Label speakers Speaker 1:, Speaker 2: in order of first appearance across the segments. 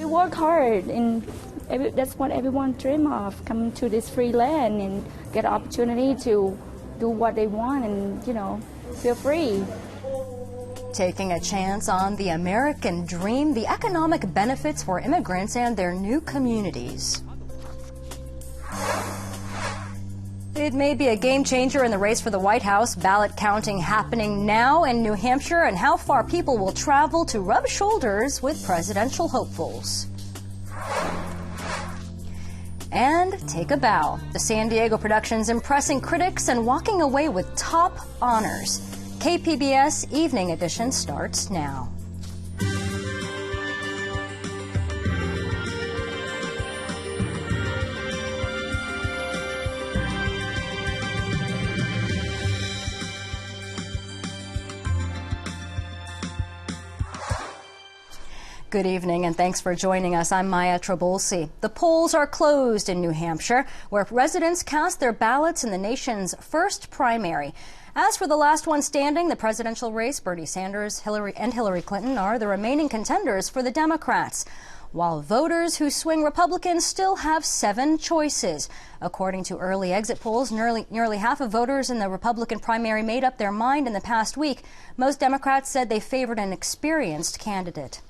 Speaker 1: We work hard, and that's what everyone dreams of, come to this free land and get an opportunity to do what they want and, feel free.
Speaker 2: Taking a chance on the American dream, the economic benefits for immigrants and their new communities. It may be a game changer in the race for the White House. Ballot counting happening now in New Hampshire, and how far people will travel to rub shoulders with presidential hopefuls. And take a bow. The San Diego production's impressing critics and walking away with top honors. KPBS Evening Edition starts now. Good evening, and thanks for joining us. I'm Maya Trabolsi. The polls are closed in New Hampshire, where residents cast their ballots in the nation's first primary. As for the last one standing, the presidential race, Bernie Sanders and Hillary Clinton are the remaining contenders for the Democrats, while voters who swing Republican still have 7 choices. According to early exit polls, nearly half of voters in the Republican primary made up their mind in the past week. Most Democrats said they favored an experienced candidate.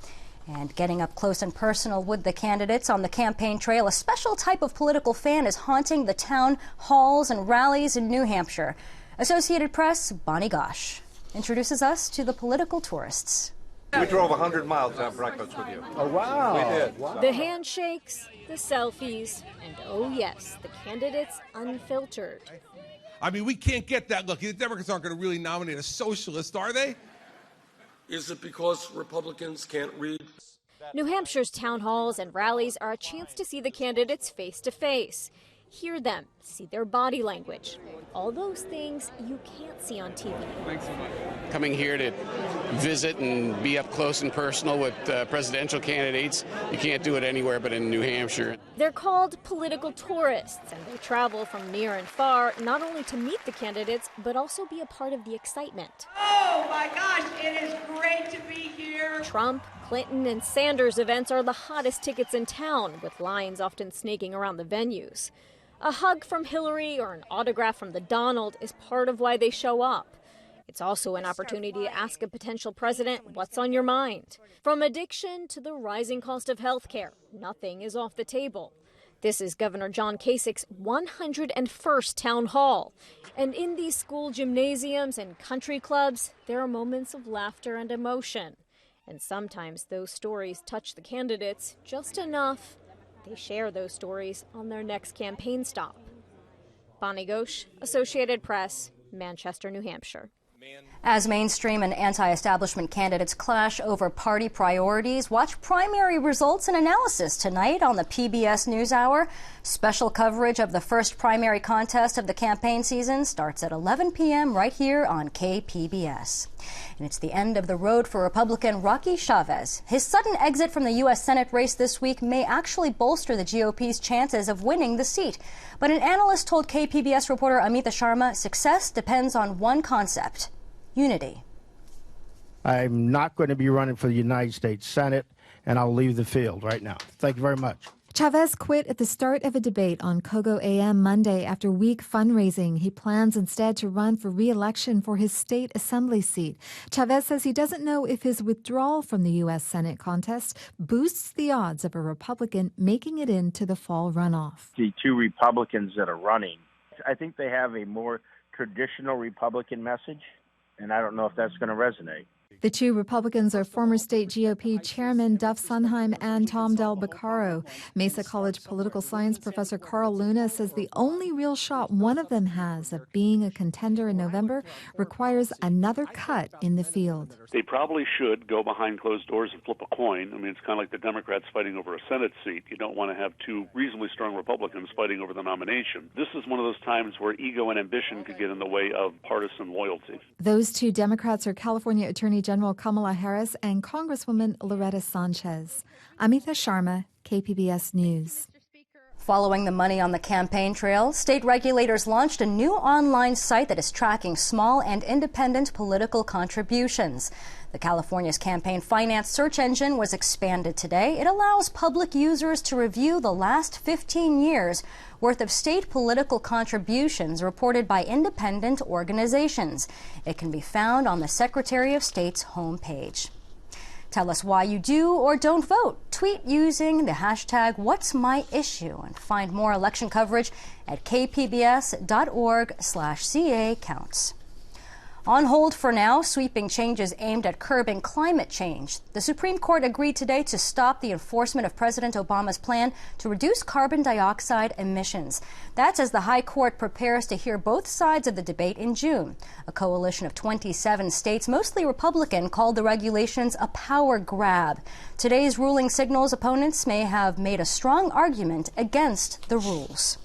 Speaker 2: And getting up close and personal with the candidates on the campaign trail, a special type of political fan is haunting the town halls and rallies in New Hampshire. Associated Press' Bonnie Gosh introduces us to the political tourists.
Speaker 3: We drove 100 miles to have breakfast with you.
Speaker 4: Oh, wow.
Speaker 3: We did.
Speaker 4: Wow.
Speaker 5: The handshakes, the selfies, and oh yes, the candidates unfiltered.
Speaker 6: I mean, we can't get that look. The Democrats aren't going to really nominate a socialist, are they?
Speaker 7: Is it because Republicans can't read?
Speaker 5: New Hampshire's town halls and rallies are a chance to see the candidates face to face. Hear them, see their body language. All those things you can't see on TV.
Speaker 8: Coming here to visit and be up close and personal with presidential candidates, you can't do it anywhere but in New Hampshire.
Speaker 5: They're called political tourists, and they travel from near and far, not only to meet the candidates, but also be a part of the excitement.
Speaker 9: Oh my gosh, it is great to be here.
Speaker 5: Trump, Clinton, and Sanders events are the hottest tickets in town, with lines often snaking around the venues. A hug from Hillary or an autograph from the Donald is part of why they show up. It's also an opportunity to ask a potential president what's on your mind. From addiction to the rising cost of health care, nothing is off the table. This is Governor John Kasich's 101st town hall. And in these school gymnasiums and country clubs, there are moments of laughter and emotion. And sometimes those stories touch the candidates just enough. They share those stories on their next campaign stop. Bonnie Gosh, Associated Press, Manchester, New Hampshire.
Speaker 2: As mainstream and anti-establishment candidates clash over party priorities, watch primary results and analysis tonight on the PBS NewsHour. Special coverage of the first primary contest of the campaign season starts at 11 p.m. right here on KPBS. And it's the end of the road for Republican Rocky Chavez. His sudden exit from the U.S. Senate race this week may actually bolster the GOP's chances of winning the seat. But an analyst told KPBS reporter Amita Sharma success depends on one concept: unity.
Speaker 4: I'm not going to be running for the United States Senate, and I'll leave the field right now. Thank you very much.
Speaker 10: Chavez quit at the start of a debate on Kogo AM Monday after weak fundraising. He plans instead to run for re-election for his state assembly seat. Chavez says he doesn't know if his withdrawal from the U.S. Senate contest boosts the odds of a Republican making it into the fall runoff.
Speaker 11: The 2 Republicans that are running, I think they have a more traditional Republican message, and I don't know if that's going to resonate.
Speaker 10: The 2 Republicans are former state GOP Chairman Duff Sondheim and Tom Del Beccaro. Mesa College political science professor Carl Luna says the only real shot one of them has of being a contender in November requires another cut in the field.
Speaker 12: They probably should go behind closed doors and flip a coin. I mean, it's kind of like the Democrats fighting over a Senate seat. You don't want to have 2 reasonably strong Republicans fighting over the nomination. This is one of those times where ego and ambition could get in the way of partisan loyalty.
Speaker 10: Those 2 Democrats are California Attorney General Kamala Harris and Congresswoman Loretta Sanchez. Amita Sharma, KPBS News.
Speaker 2: Following the money on the campaign trail, state regulators launched a new online site that is tracking small and independent political contributions. The California's campaign finance search engine was expanded today. It allows public users to review the last 15 years worth of state political contributions reported by independent organizations. It can be found on the Secretary of State's homepage. Tell us why you do or don't vote. Tweet using the hashtag #What'sMyIssue and find more election coverage at kpbs.org/CA-counts. On hold for now, sweeping changes aimed at curbing climate change. The Supreme Court agreed today to stop the enforcement of President Obama's plan to reduce carbon dioxide emissions. That's as the High Court prepares to hear both sides of the debate in June. A coalition of 27 states, mostly Republican, called the regulations a power grab. Today's ruling signals opponents may have made a strong argument against the rules.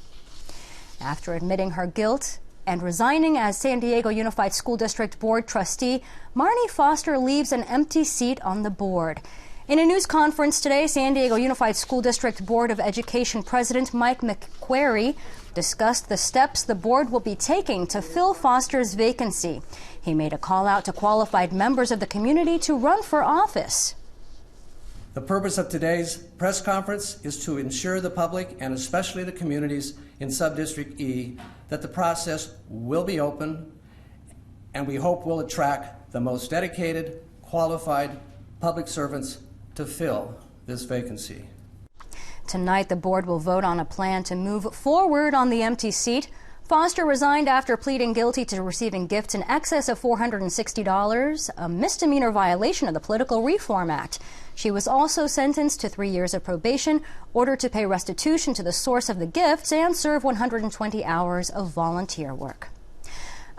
Speaker 2: After admitting her guilt and resigning as San Diego Unified School District Board trustee, Marnie Foster leaves an empty seat on the board. In a news conference today, San Diego Unified School District Board of Education President Mike McQuarrie discussed the steps the board will be taking to fill Foster's vacancy. He made a call out to qualified members of the community to run for office.
Speaker 13: The purpose of today's press conference is to ensure the public, and especially the communities in Subdistrict E, that the process will be open, and we hope will attract the most dedicated, qualified public servants to fill this vacancy.
Speaker 2: Tonight, the board will vote on a plan to move forward on the empty seat. Foster resigned after pleading guilty to receiving gifts in excess of $460, a misdemeanor violation of the Political Reform Act. She was also sentenced to 3 years of probation, ordered to pay restitution to the source of the gifts, and serve 120 hours of volunteer work.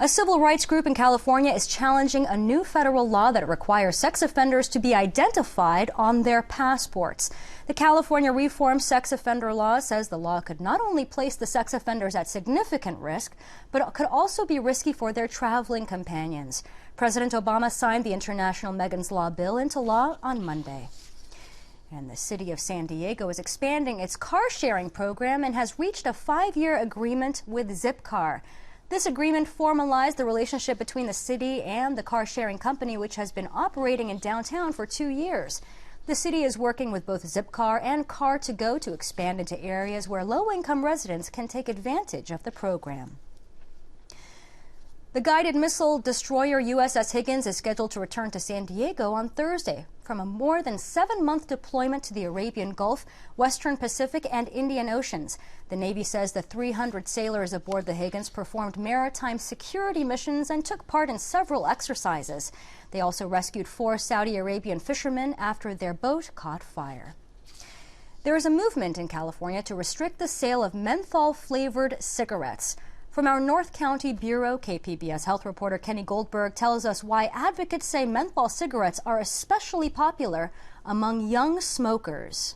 Speaker 2: A civil rights group in California is challenging a new federal law that requires sex offenders to be identified on their passports. The California Reform Sex Offender Law says the law could not only place the sex offenders at significant risk, but it could also be risky for their traveling companions. President Obama signed the International Megan's Law bill into law on Monday. And the city of San Diego is expanding its car-sharing program and has reached a 5-year agreement with Zipcar. This agreement formalized the relationship between the city and the car-sharing company, which has been operating in downtown for 2 years. The city is working with both Zipcar and Car2Go to expand into areas where low-income residents can take advantage of the program. The guided missile destroyer USS Higgins is scheduled to return to San Diego on Thursday from a more than 7-month deployment to the Arabian Gulf, Western Pacific, and Indian Oceans. The Navy says the 300 sailors aboard the Higgins performed maritime security missions and took part in several exercises. They also rescued 4 Saudi Arabian fishermen after their boat caught fire. There is a movement in California to restrict the sale of menthol-flavored cigarettes. From our North County Bureau, KPBS health reporter Kenny Goldberg tells us why advocates say menthol cigarettes are especially popular among young smokers.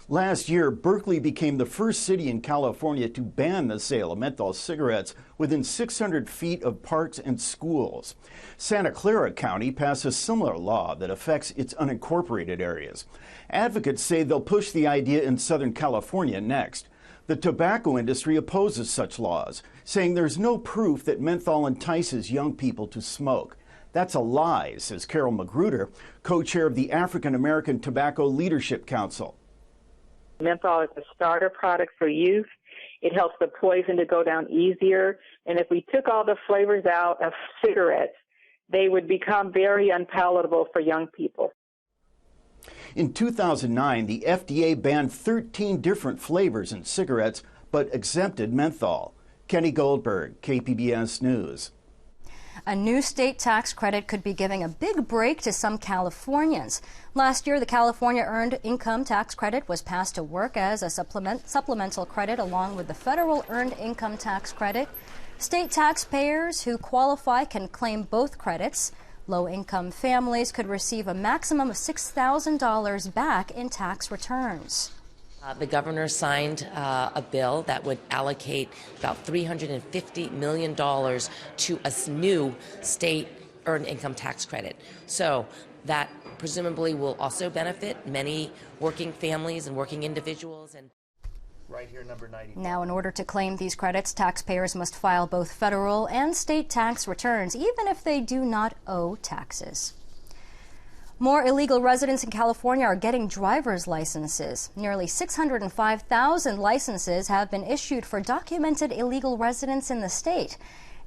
Speaker 14: Last year, Berkeley became the first city in California to ban the sale of menthol cigarettes within 600 feet of parks and schools. Santa Clara County passed a similar law that affects its unincorporated areas. Advocates say they'll push the idea in Southern California next. The tobacco industry opposes such laws, saying there's no proof that menthol entices young people to smoke. That's a lie, says Carol Magruder, co-chair of the African American Tobacco Leadership Council.
Speaker 15: Menthol is a starter product for youth. It helps the poison to go down easier. And if we took all the flavors out of cigarettes, they would become very unpalatable for young people.
Speaker 14: In 2009, the FDA banned 13 different flavors in cigarettes, but exempted menthol. Kenny Goldberg, KPBS News.
Speaker 2: A new state tax credit could be giving a big break to some Californians. Last year, the California Earned Income Tax Credit was passed to work as a supplemental credit along with the federal Earned Income Tax Credit. State taxpayers who qualify can claim both credits. Low-income families could receive a maximum of $6,000 back in tax returns.
Speaker 16: The governor signed a bill that would allocate about $350 million to a new state earned income tax credit. So that presumably will also benefit many working families and working individuals.
Speaker 14: Right here, number 90.
Speaker 2: Now, in order to claim these credits, taxpayers must file both federal and state tax returns, even if they do not owe taxes. More illegal residents in California are getting driver's licenses. Nearly 605,000 licenses have been issued for documented illegal residents in the state.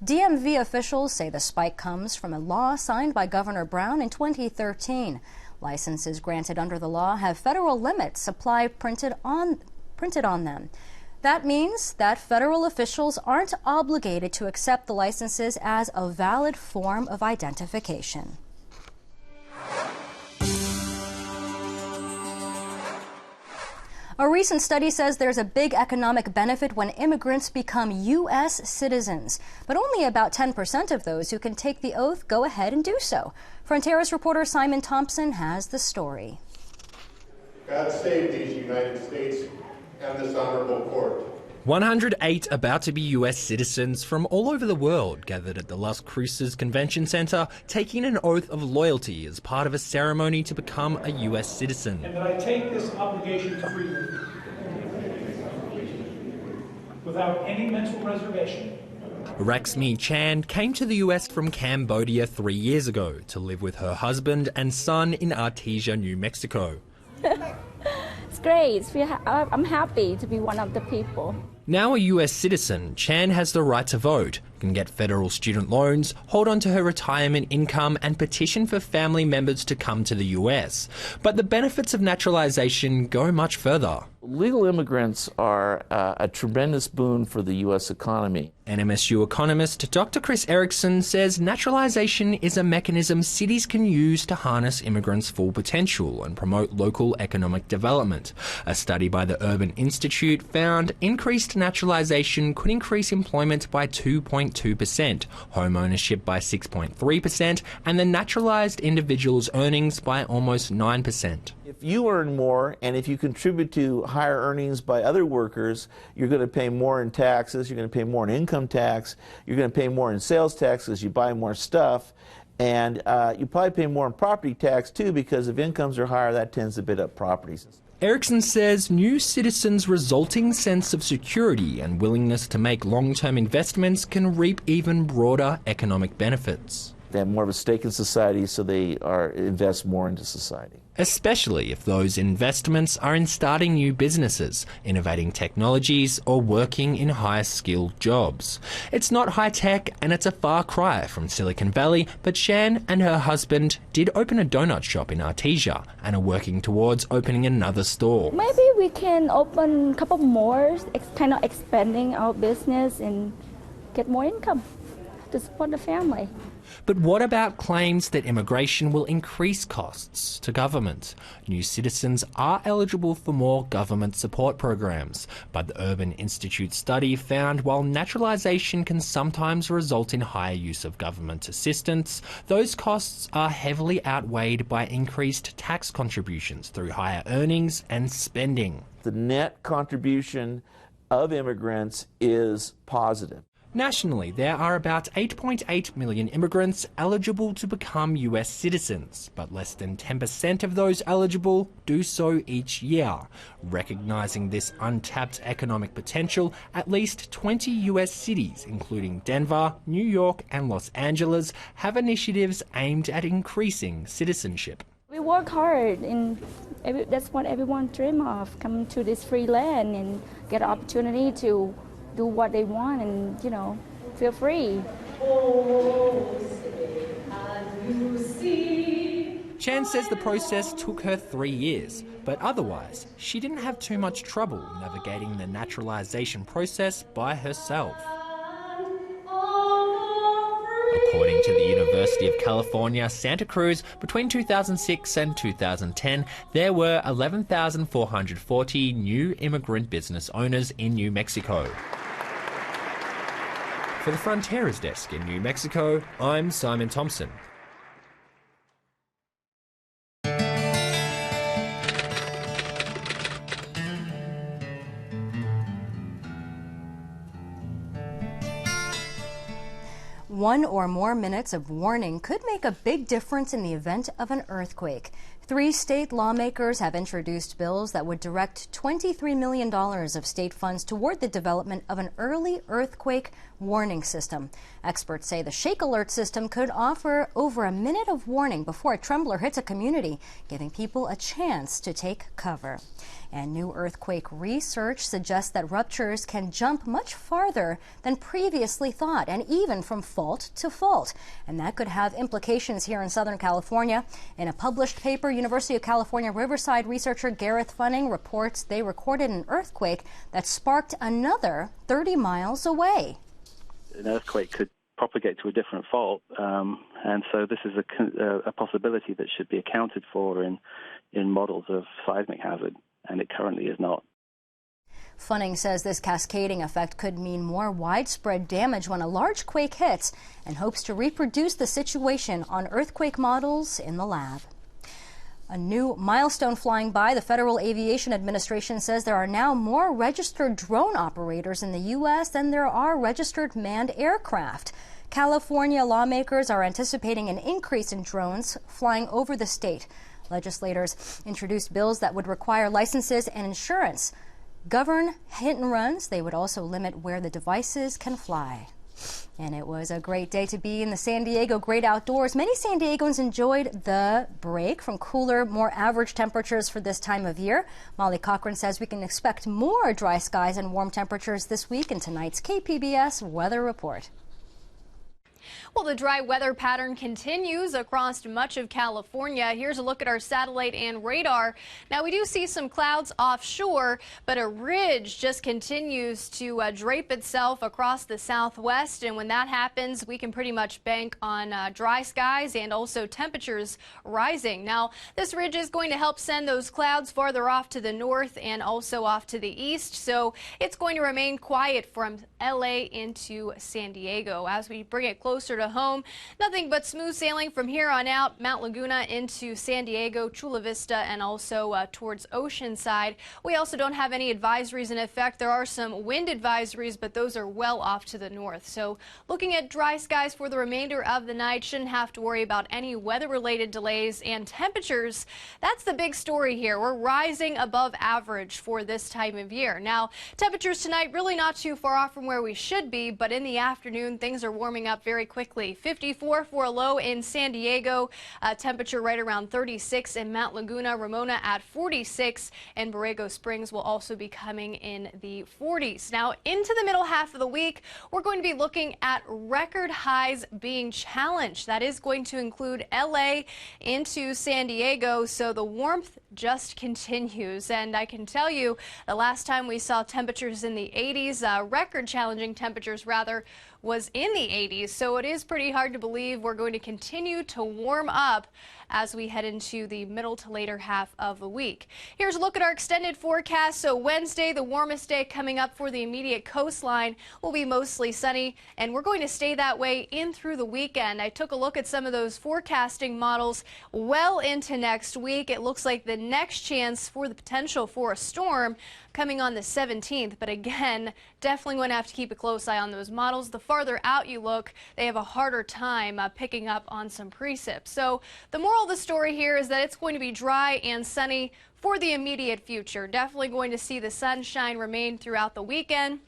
Speaker 2: DMV officials say the spike comes from a law signed by Governor Brown in 2013. Licenses granted under the law have federal limits printed on them. That means that federal officials aren't obligated to accept the licenses as a valid form of identification. A recent study says there's a big economic benefit when immigrants become U.S. citizens, but only about 10% of those who can take the oath go ahead and do so. Fronteras reporter Simon Thompson has the story.
Speaker 17: God save these United States and this honorable court.
Speaker 18: 108 about to be US citizens from all over the world gathered at the Las Cruces Convention Center, taking an oath of loyalty as part of a ceremony to become a US citizen.
Speaker 19: And that I take this obligation freely, without any mental reservation.
Speaker 18: Raxmi Chan came to the US from Cambodia 3 years ago to live with her husband and son in Artesia, New Mexico.
Speaker 1: It's great. I'm happy to be one of the people.
Speaker 18: Now a US citizen, Chan has the right to vote, can get federal student loans, hold on to her retirement income and petition for family members to come to the US. But the benefits of naturalization go much further.
Speaker 20: Legal immigrants are a tremendous boon for the U.S. economy.
Speaker 18: NMSU economist Dr. Chris Erickson says naturalization is a mechanism cities can use to harness immigrants' full potential and promote local economic development. A study by the Urban Institute found increased naturalization could increase employment by 2.2%, home ownership by 6.3%, and the naturalized individual's earnings by almost 9%.
Speaker 20: If you earn more and if you contribute to higher earnings by other workers, you're going to pay more in taxes, you're going to pay more in income tax, you're going to pay more in sales tax as you buy more stuff, and you probably pay more in property tax too, because if incomes are higher, that tends to bid up properties.
Speaker 18: Erickson says new citizens' resulting sense of security and willingness to make long-term investments can reap even broader economic benefits.
Speaker 20: They have more of a stake in society, so they invest more into society.
Speaker 18: Especially if those investments are in starting new businesses, innovating technologies, or working in high-skilled jobs. It's not high-tech and it's a far cry from Silicon Valley, but Shan and her husband did open a donut shop in Artesia and are working towards opening another store.
Speaker 1: Maybe we can open a couple more, kind of expanding our business and get more income to support the family.
Speaker 18: But what about claims that immigration will increase costs to government? New citizens are eligible for more government support programs, but the Urban Institute study found while naturalisation can sometimes result in higher use of government assistance, those costs are heavily outweighed by increased tax contributions through higher earnings and spending.
Speaker 20: The net contribution of immigrants is positive.
Speaker 18: Nationally, there are about 8.8 million immigrants eligible to become US citizens, but less than 10% of those eligible do so each year. Recognising this untapped economic potential, at least 20 US cities, including Denver, New York and Los Angeles, have initiatives aimed at increasing citizenship.
Speaker 1: We work hard, and that's what everyone dreams of, come to this free land and get an opportunity to do what they want and, feel free.
Speaker 18: Chan says the process took her 3 years, but otherwise, she didn't have too much trouble navigating the naturalisation process by herself. According to the University of California, Santa Cruz, between 2006 and 2010, there were 11,440 new immigrant business owners in New Mexico. For the Fronteras Desk in New Mexico, I'm Simon Thompson. One or more minutes of warning could make a big difference in the event of an earthquake.
Speaker 2: 3 state lawmakers have introduced bills that would direct $23 million of state funds toward the development of an early earthquake warning system. Experts say the shake alert system could offer over a minute of warning before a trembler hits a community, giving people a chance to take cover. And new earthquake research suggests that ruptures can jump much farther than previously thought, and even from fault to fault. And that could have implications here in Southern California. In a published paper, University of California Riverside researcher Gareth Funning reports they recorded an earthquake that sparked another 30 miles away.
Speaker 21: An earthquake could propagate to a different fault, and so this is a possibility that should be accounted for in models of seismic hazard, and it currently is not.
Speaker 2: Funning says this cascading effect could mean more widespread damage when a large quake hits, and hopes to reproduce the situation on earthquake models in the lab. A new milestone flying by. The Federal Aviation Administration says there are now more registered drone operators in the U.S. than there are registered manned aircraft. California lawmakers are anticipating an increase in drones flying over the state. Legislators introduced bills that would require licenses and insurance, govern hit and runs. They would also limit where the devices can fly. And it was a great day to be in the San Diego Great Outdoors. Many San Diegans enjoyed the break from cooler, more average temperatures for this time of year. Molly Cochran says we can expect more dry skies and warm temperatures this week in tonight's KPBS weather report.
Speaker 22: Well, the dry weather pattern continues across much of California. Here's a look at our satellite and radar. Now, we do see some clouds offshore, but a ridge just continues to drape itself across the southwest. And when that happens, we can pretty much bank on dry skies and also temperatures rising. Now, this ridge is going to help send those clouds farther off to the north and also off to the east. So it's going to remain quiet from LA into San Diego. As we bring it closer to home, nothing but smooth sailing from here on out. Mount Laguna into San Diego, Chula Vista, and also towards Oceanside. We also don't have any advisories in effect. There are some wind advisories, but those are well off to the north. So looking at dry skies for the remainder of the night, shouldn't have to worry about any weather-related delays. And temperatures, that's the big story here. We're rising above average for this time of year. Now, temperatures tonight really not too far off from where we should be, but in the afternoon, things are warming up very quickly. 54 for a low in San Diego, temperature right around 36 in Mount Laguna, Ramona at 46, and Borrego Springs will also be coming in the 40s. Now, into the middle half of the week, we're going to be looking at record highs being challenged. That is going to include LA into San Diego, so the warmth just continues. And I can tell you, the last time we saw temperatures in the 80s, record challenging temperatures rather, was in the 80s. So it is pretty hard to believe we're going to continue to warm up as we head into the middle to later half of the week. Here's a look at our extended forecast. So Wednesday, the warmest day coming up for the immediate coastline, will be mostly sunny, and we're going to stay that way in through the weekend. I took a look at some of those forecasting models well into next week. It looks like the next chance for the potential for a storm coming on the 17th, but again, definitely going to have to keep a close eye on those models. The farther out you look, they have a harder time picking up on some precip. So the moral of the story here is that it's going to be dry and sunny for the immediate future. Definitely going to see the sunshine remain throughout the weekend,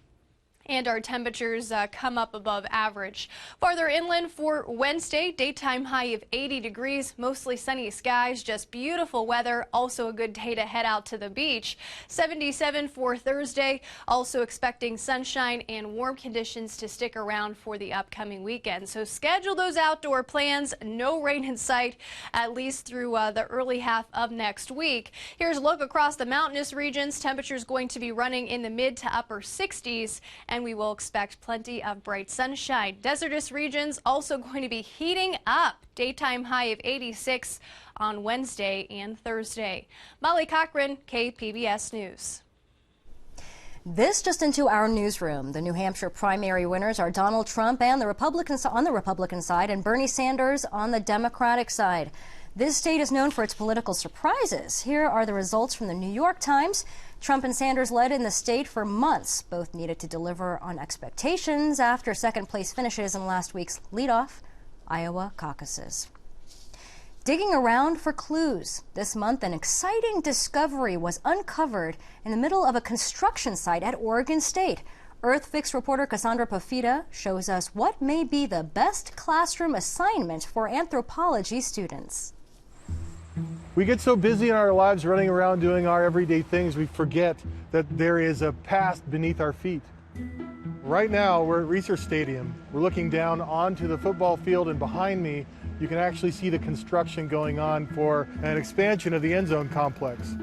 Speaker 22: and our temperatures come up above average. Farther inland for Wednesday, daytime high of 80 degrees, mostly sunny skies, just beautiful weather. Also a good day to head out to the beach. 77 for Thursday, also expecting sunshine and warm conditions to stick around for the upcoming weekend. So schedule those outdoor plans. No rain in sight, at least through the early half of next week. Here's a look across the mountainous regions. Temperatures going to be running in the mid to upper 60s. And we will expect plenty of bright sunshine. Desertous regions also going to be heating up. Daytime high of 86 on Wednesday and Thursday. Molly Cochran, KPBS News.
Speaker 2: This just into our newsroom. The New Hampshire primary winners are Donald Trump and the Republicans on the Republican side and Bernie Sanders on the Democratic side. This state is known for its political surprises. Here are the results from the New York Times. Trump and Sanders led in the state for months. Both needed to deliver on expectations after second-place finishes in last week's leadoff Iowa caucuses. digging around for clues. This month, an exciting discovery was uncovered in the middle of a construction site at Oregon State. EarthFix reporter Cassandra Pafita shows us what may be the best classroom assignment for anthropology students.
Speaker 3: We get so busy in our lives running around doing our everyday things, we forget that there is a past beneath our feet. Right now, we're at Research Stadium. We're looking down onto the football field, and behind me, you can actually see the construction going on for an expansion of the end zone complex.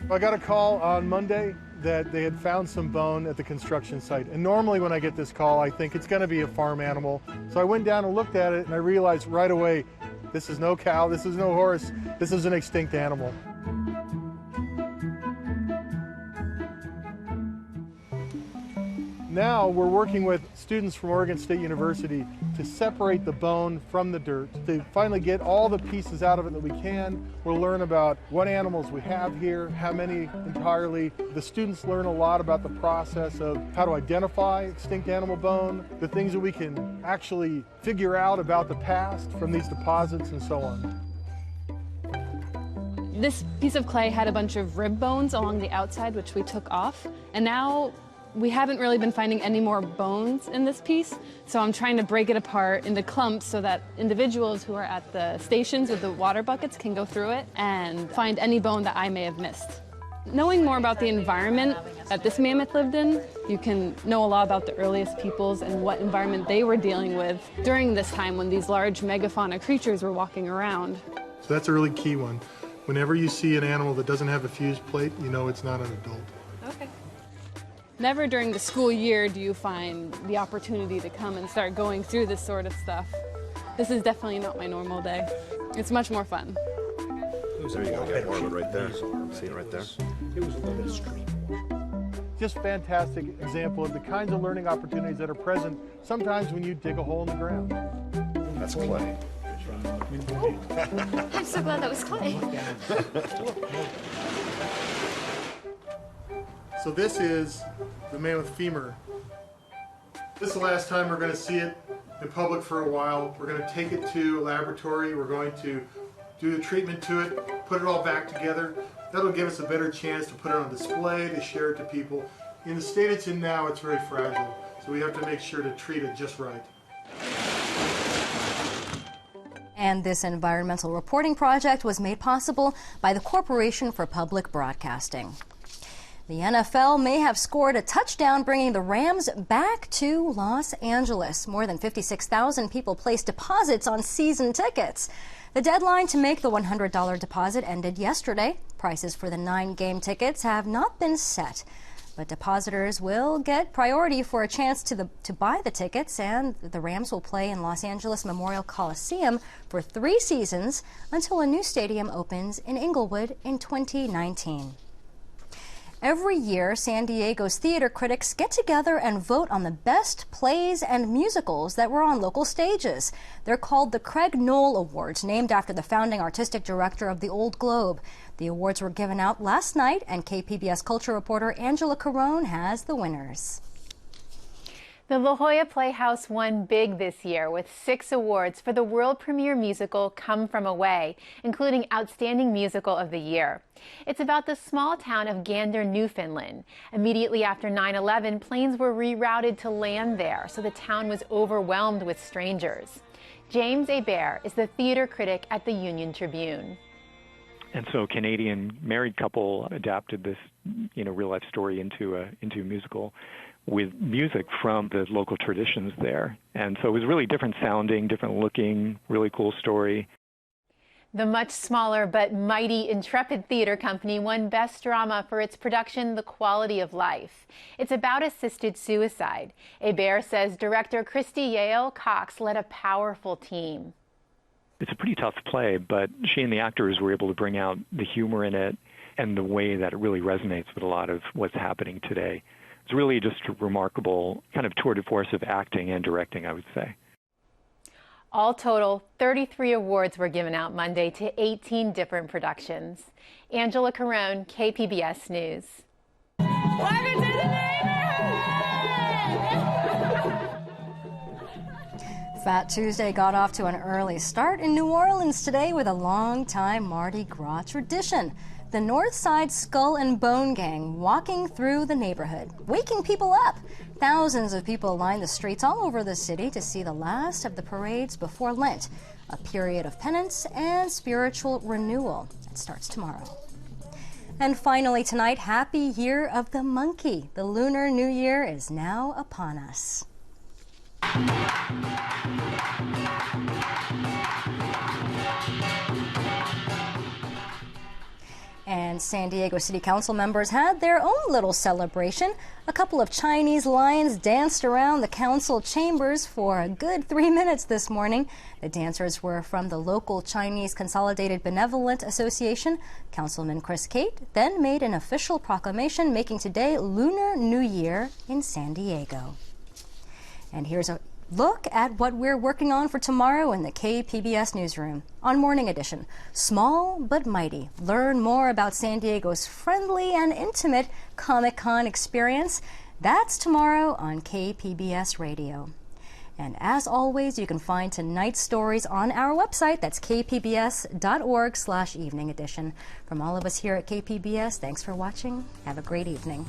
Speaker 3: I got a call on Monday that they had found some bone at the construction site. And normally when I get this call, I think it's going to be a farm animal. So I went down and looked at it, and I realized right away, this is no cow, this is no horse, this is an extinct animal. Now we're working with students from Oregon State University to separate the bone from the dirt, to finally get all the pieces out of it that we can. We'll learn about what animals we have here, how many entirely. The students learn a lot about the process of how to identify extinct animal bone, the things that we can actually figure out about the past from these deposits, and so on.
Speaker 6: This piece of clay had a bunch of rib bones along the outside, which we took off, and now we haven't really been finding any more bones in this piece, so I'm trying to break it apart into clumps so that individuals who are at the stations with the water buckets can go through it and find any bone that I may have missed. Knowing more about the environment that this mammoth lived in, you can know a lot about the earliest peoples and what environment they were dealing with during this time when these large megafauna creatures were walking around.
Speaker 3: So that's a really key one. Whenever you see an animal that doesn't have a fused plate, you know it's not an adult.
Speaker 6: Okay. Never during the school year do you find the opportunity to come and start going through this sort of stuff. This is definitely not my normal day. It's much more fun.
Speaker 23: There you go, you got more of it right there. See it right there? It was a little bit of stream.
Speaker 3: Just fantastic example of the kinds of learning opportunities that are present sometimes when you dig a hole in the ground.
Speaker 23: That's clay.
Speaker 22: I'm so glad that was clay.
Speaker 3: So this is the mammoth femur. This is the last time we're going to see it in public for a while. We're going to take it to a laboratory. We're going to do the treatment to it, put it all back together. That'll give us a better chance to put it on display, to share it to people. In the state it's in now, it's very fragile, so we have to make sure to treat it just right.
Speaker 2: And this environmental reporting project was made possible by the Corporation for Public Broadcasting. The NFL may have scored a touchdown, bringing the Rams back to Los Angeles. More than 56,000 people placed deposits on season tickets. The deadline to make the $100 deposit ended yesterday. Prices for the 9-game tickets have not been set, but depositors will get priority for a chance to buy the tickets, and the Rams will play in Los Angeles Memorial Coliseum for 3 seasons until a new stadium opens in Inglewood in 2019. Every year, San Diego's theater critics get together and vote on the best plays and musicals that were on local stages. They're called the Craig Knoll Awards, named after the founding artistic director of the Old Globe. The awards were given out last night, and KPBS culture reporter Angela Carone has the winners.
Speaker 24: The La Jolla Playhouse won big this year with 6 awards for the world premiere musical Come From Away, including Outstanding Musical of the Year. It's about the small town of Gander, Newfoundland. Immediately after 9/11, planes were rerouted to land there, so the town was overwhelmed with strangers. James Hebert is the theater critic at the Union Tribune.
Speaker 25: And so a Canadian married couple adapted this, real-life story into a musical with music from the local traditions there. And so it was really different sounding, different looking, really cool story.
Speaker 24: The much smaller but mighty Intrepid Theater Company won Best Drama for its production, The Quality of Life. It's about assisted suicide. Hebert says director Christy Yale Cox led a powerful team.
Speaker 25: It's a pretty tough play, but she and the actors were able to bring out the humor in it and the way that it really resonates with a lot of what's happening today. It's really just a remarkable kind of tour de force of acting and directing, I would say.
Speaker 24: All total, 33 awards were given out Monday to 18 different productions. Angela Carone, KPBS News.
Speaker 26: Welcome to the neighborhood!
Speaker 2: Fat Tuesday got off to an early start in New Orleans today with a long-time Mardi Gras tradition. The North Side Skull and Bone Gang walking through the neighborhood, waking people up. Thousands of people line the streets all over the city to see the last of the parades before Lent, a period of penance and spiritual renewal. It starts tomorrow. And finally tonight, happy Year of the Monkey. The Lunar New Year is now upon us. And San Diego City Council members had their own little celebration. A couple of Chinese lions danced around the council chambers for a good 3 minutes this morning. The dancers were from the local Chinese Consolidated Benevolent Association. Councilman Chris Cate then made an official proclamation making today Lunar New Year in San Diego. And here's a look at what we're working on for tomorrow in the KPBS newsroom. On Morning Edition, Small but Mighty. Learn more about San Diego's friendly and intimate Comic-Con experience. That's tomorrow on KPBS Radio. And as always, you can find tonight's stories on our website. That's kpbs.org/evening edition. From all of us here at KPBS, thanks for watching. Have a great evening.